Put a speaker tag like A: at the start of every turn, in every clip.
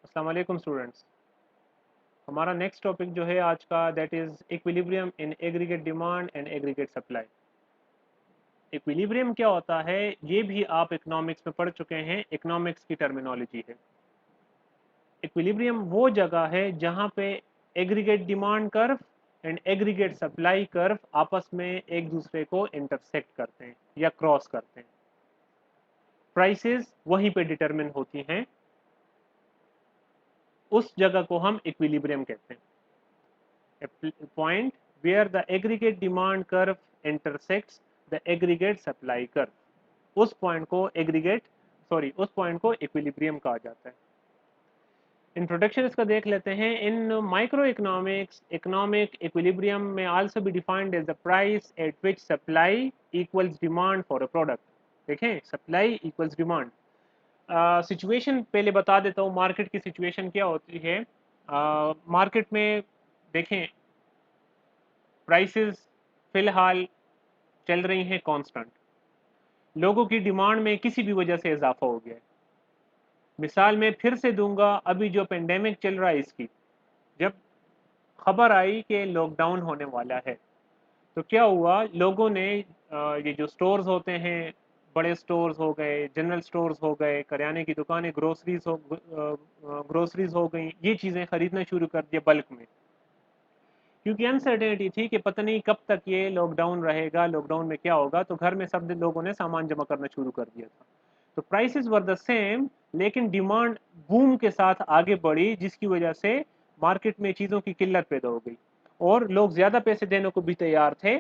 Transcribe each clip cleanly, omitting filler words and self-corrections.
A: अस्सलाम वालेकुम स्टूडेंट्स। हमारा नेक्स्ट टॉपिक जो है आज का that is equilibrium in aggregate demand and aggregate supply. Equilibrium क्या होता है ये भी आप इकोनॉमिक्स में पढ़ चुके हैं, इकोनॉमिक्स की टर्मिनोलॉजी है। इक्विलिब्रियम वो जगह है जहाँ पे aggregate demand curve and aggregate supply curve आपस में एक दूसरे को इंटरसेक्ट करते हैं या क्रॉस करते हैं। प्राइसेस वहीं पे डिटरमिन होती हैं, उस जगह को हम इक्विलिब्रियम कहते हैं। A point where the aggregate demand curve intersects the aggregate supply curve, उस पॉइंट को उस पॉइंट को इक्विलिब्रियम कहा जाता है। इंट्रोडक्शन इसका देख लेते हैं। In micro economics economic equilibrium में also be defined as the price at which supply equals demand for a product. देखें, सप्लाई इक्वल्स डिमांड। सिचुएशन पहले बता देता हूँ, मार्केट की सिचुएशन क्या होती है। मार्केट में देखें, प्राइसेस फिलहाल चल रही हैं कांस्टेंट। लोगों की डिमांड में किसी भी वजह से इजाफा हो गया है। मिसाल मैं फिर से दूंगा, अभी जो पेंडेमिक चल रहा है इसकी, जब खबर आई कि लॉकडाउन होने वाला है तो क्या हुआ, लोगों ने ये जो स्टोर्स होते हैं, बड़े स्टोर्स हो गए, जनरल स्टोर्स हो गए, करियाने की दुकानें, ग्रोसरीज हो गई, ये चीज़ें खरीदना शुरू कर दिया बल्क में। क्योंकि अनसर्टेनिटी थी कि पता नहीं कब तक ये लॉकडाउन रहेगा, लॉकडाउन में क्या होगा, तो घर में सब लोगों ने सामान जमा करना शुरू कर दिया था। तो प्राइसेस वर द सेम, लेकिन डिमांड बूम के साथ आगे बढ़ी, जिसकी वजह से मार्केट में चीज़ों की किल्लत पैदा हो गई और लोग ज़्यादा पैसे देने को भी तैयार थे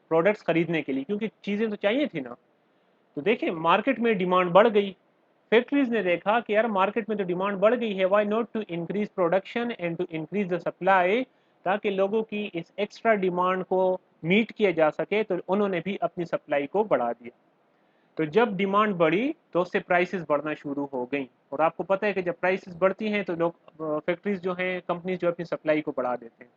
A: प्रोडक्ट्स खरीदने के लिए, क्योंकि चीज़ें तो चाहिए थी ना। तो देखिए, मार्केट में डिमांड बढ़ गई। फैक्ट्रीज ने देखा कि यार मार्केट में तो डिमांड बढ़ गई है, why not to increase production and to increase the supply, ताकि लोगों की इस एक्स्ट्रा डिमांड को मीट किया जा सके। तो उन्होंने भी अपनी सप्लाई को बढ़ा दिया। तो जब डिमांड बढ़ी तो उससे प्राइसेस बढ़ना शुरू हो गई, और आपको पता है कि जब प्राइसेस बढ़ती हैं तो लोग, फैक्ट्रीज जो हैं, कंपनीज जो अपनी सप्लाई को बढ़ा देते हैं।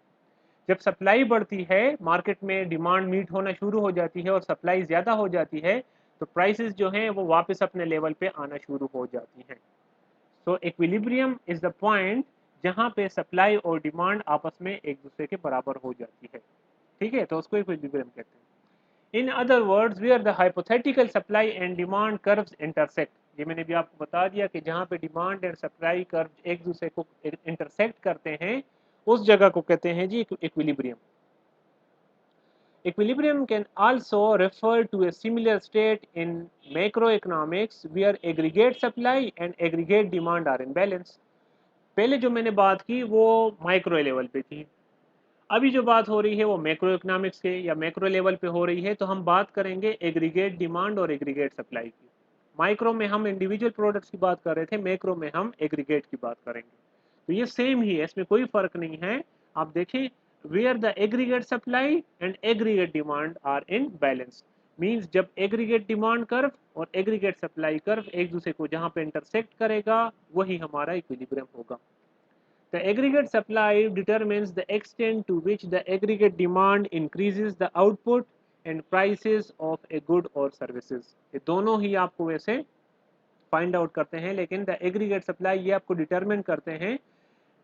A: जब सप्लाई बढ़ती है, मार्केट में डिमांड मीट होना शुरू हो जाती है और सप्लाई ज़्यादा हो जाती है, तो प्राइसेस जो हैं वो वापस अपने लेवल पे आना शुरू हो जाती हैं। सो इक्विलिब्रियम इज द पॉइंट जहाँ पे सप्लाई और डिमांड आपस में एक दूसरे के बराबर हो जाती है। ठीक है, तो उसको इक्विलिब्रियम कहते हैं। In other words, where the hypothetical supply and demand curves intersect, ये मैंने भी आपको बता दिया कि जहाँ पे डिमांड एंड सप्लाई कर्व एक दूसरे को इंटरसेक्ट करते हैं, उस जगह को कहते हैं जी equilibrium. Equilibrium can also refer to a similar state in macroeconomics where aggregate supply and aggregate demand are in balance. पहले जो मैंने बात की वो माइक्रो लेवल पे थी, अभी जो बात हो रही है वो मैक्रो इकोनॉमिक्स के या मैक्रो लेवल पे हो रही है। तो हम बात करेंगे एग्रीगेट डिमांड और एग्रीगेट सप्लाई की। माइक्रो में हम इंडिविजुअल प्रोडक्ट्स की बात कर रहे थे, मैक्रो में हम एग्रीगेट की बात करेंगे। तो ये सेम ही है, इसमें कोई फर्क नहीं है। आप देखें, where the aggregate supply and aggregate demand are in balance, means जब एग्रीगेट डिमांड कर्व और एग्रीगेट सप्लाई कर्व एक दूसरे को जहां पे इंटरसेक्ट करेगा, वही हमारा इक्विलिब्रियम होगा। The aggregate supply determines the extent to which the aggregate demand increases the output and prices of a good or services। ये दोनों ही आपको वैसे फाइंड आउट करते हैं, लेकिन द एग्रीगेट सप्लाई ये आपको डिटरमिन करते हैं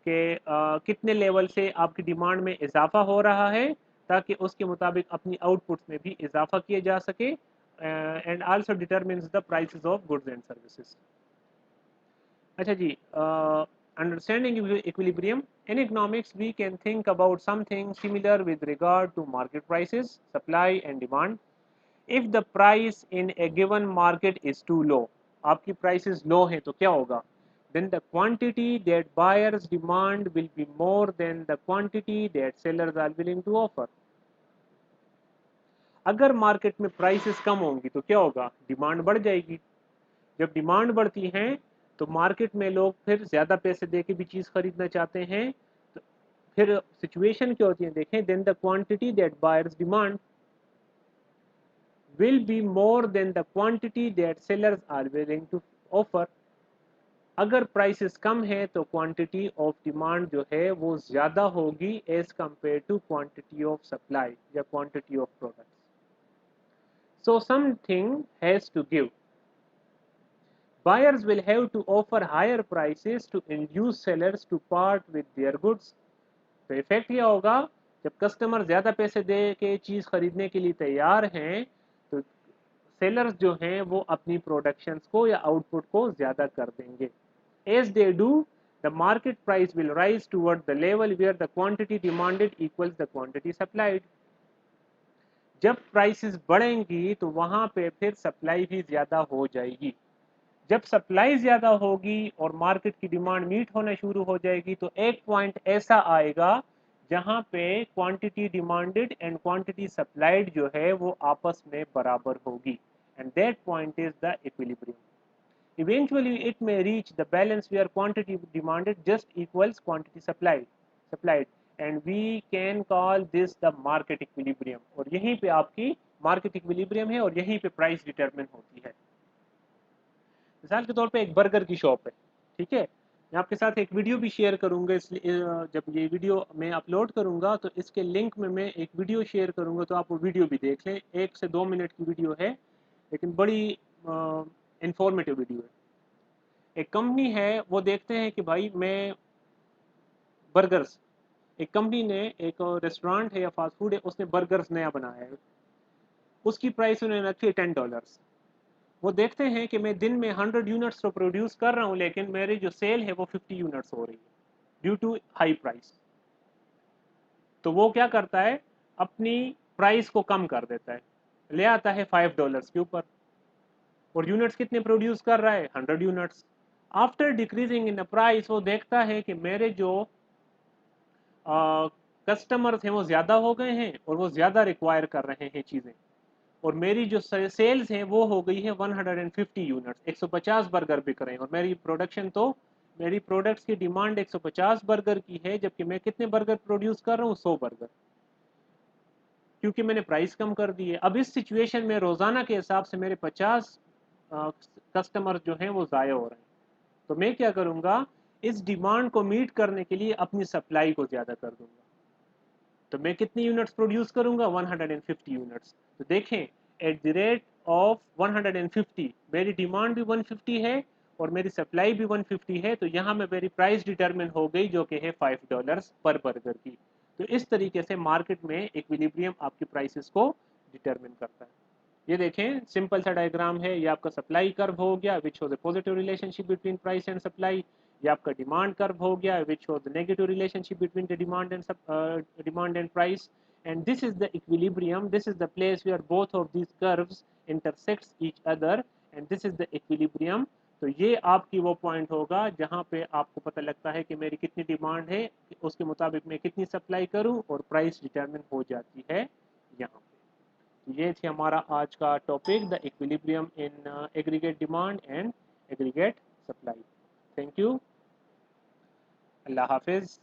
A: कि कितने लेवल से आपकी डिमांड में इजाफा हो रहा है, ताकि उसके मुताबिक अपनी आउटपुट्स में भी इजाफा किया जा सके, and also determines the prices of goods and services. अच्छा जी, understanding equilibrium in economics, we can think about something similar with regard to market prices, supply and demand. If the price in a given market is too low, आपकी prices low हैं तो क्या होगा, then the quantity that buyers demand will be more than the quantity that sellers are willing to offer. अगर market में prices कम होंगी तो क्या होगा, डिमांड बढ़ जाएगी। जब डिमांड बढ़ती है तो मार्केट में लोग फिर ज़्यादा पैसे दे के भी चीज़ खरीदना चाहते हैं। तो फिर सिचुएशन क्या होती है, देखें, then the quantity that buyers demand will be more than the quantity that sellers are willing to offer. अगर प्राइसेस कम है तो क्वांटिटी ऑफ डिमांड जो है वो ज़्यादा होगी as compared to quantity of supply या quantity of products. So something has to give, Buyers will have to offer higher prices to induce sellers to part with their goods. तो effect ये होगा, जब कस्टमर ज़्यादा पैसे दे के चीज़ खरीदने के लिए तैयार हैं तो सेलर्स जो हैं वो अपनी प्रोडक्शंस को या आउटपुट को ज़्यादा कर देंगे. As they do, the market price will rise toward the level where the quantity demanded equals the quantity supplied. जब प्राइसेस बढ़ेंगी तो वहां पे फिर सप्लाई भी ज़्यादा हो जाएगी. जब सप्लाई ज़्यादा होगी और मार्केट की डिमांड मीट होना शुरू हो जाएगी तो एक पॉइंट ऐसा आएगा जहां पे quantity demanded and quantity supplied जो है वो आपस में बराबर होगी, and that point is the equilibrium. Eventually, it may reach the balance where quantity demanded just equals quantity supplied, and we can call this the market equilibrium. और यहीं पे आपकी market equilibrium है और यहीं पे price determine होती है. मिसाल के तौर पे एक बर्गर की शॉप है, ठीक है. मैं आपके साथ एक वीडियो भी शेयर करूंगा, इसलिए जब ये वीडियो मैं अपलोड करूंगा तो इसके लिंक में मैं एक वीडियो शेयर करूंगा, तो आप वो वीडियो भी देख लें. 1 से 2 मिनट की वीडियो है लेकिन बड़ी इंफॉर्मेटिव वीडियो है. एक कंपनी है, वो देखते हैं कि भाई मैं बर्गर्स, एक कंपनी ने, एक रेस्टोरेंट है या फास्ट फूड है, उसने बर्गर्स नया बनाया है. उसकी प्राइस उन्होंने रखी है $10. वो देखते हैं कि मैं दिन में 100 यूनिट्स तो प्रोड्यूस कर रहा हूँ लेकिन मेरी जो सेल है वो 50 यूनिट्स हो रही है ड्यू टू हाई प्राइस. तो वो क्या करता है, अपनी प्राइस को कम कर देता है, ले आता है $5 के ऊपर, और यूनिट्स कितने प्रोड्यूस कर रहा है, 100 units. After decreasing in the price वो देखता है कि मेरे जो कस्टमर्स हैं वो ज़्यादा हो गए हैं और वो ज़्यादा रिक्वायर कर रहे हैं चीज़ें, और मेरी जो सेल्स हैं वो हो गई है 150 यूनिट्स, 150 बर्गर बिक रहे हैं, और मेरी प्रोडक्शन तो, मेरी प्रोडक्ट्स की डिमांड 150 बर्गर की है जबकि मैं कितने बर्गर प्रोड्यूस कर रहा हूँ, 100 बर्गर, क्योंकि मैंने प्राइस कम कर दी है. अब इस सिचुएशन में रोज़ाना के हिसाब से मेरे 50 कस्टमर जो हैं वो ज़ाया हो रहे हैं. तो मैं क्या करूँगा, इस डिमांड को मीट करने के लिए अपनी सप्लाई को ज़्यादा कर दूंगा. तो मैं कितनी यूनिट्स प्रोड्यूस करूंगा, 150 यूनिट्स. तो देखें, एट द रेट ऑफ 150 मेरी डिमांड भी 150 है और मेरी सप्लाई भी 150 है, तो यहाँ में मेरी प्राइस डिटरमिन हो गई जो कि है $5 पर बर्गर की. तो इस तरीके से मार्केट में इक्विलिब्रियम आपकी प्राइसेस को डिटरमिन करता है. ये देखें, सिंपल सा डायग्राम है, ये आपका सप्लाई कर्व हो गया which shows the positive relationship between price and supply. ये आपका डिमांड कर्व हो गया which shows the negative relationship between the demand and price. And this is the equilibrium, this is the place where both of these curves intersects each other, and this is the equilibrium. तो ये आपकी वो point होगा जहाँ पे आपको पता लगता है कि मेरी कितनी डिमांड है, उसके मुताबिक मैं कितनी सप्लाई करूँ, और प्राइस डिटरमिन हो जाती है यहाँ. ये थी हमारा आज का topic, the equilibrium in aggregate demand and aggregate supply. Thank you. अल्लाह हाफिज़.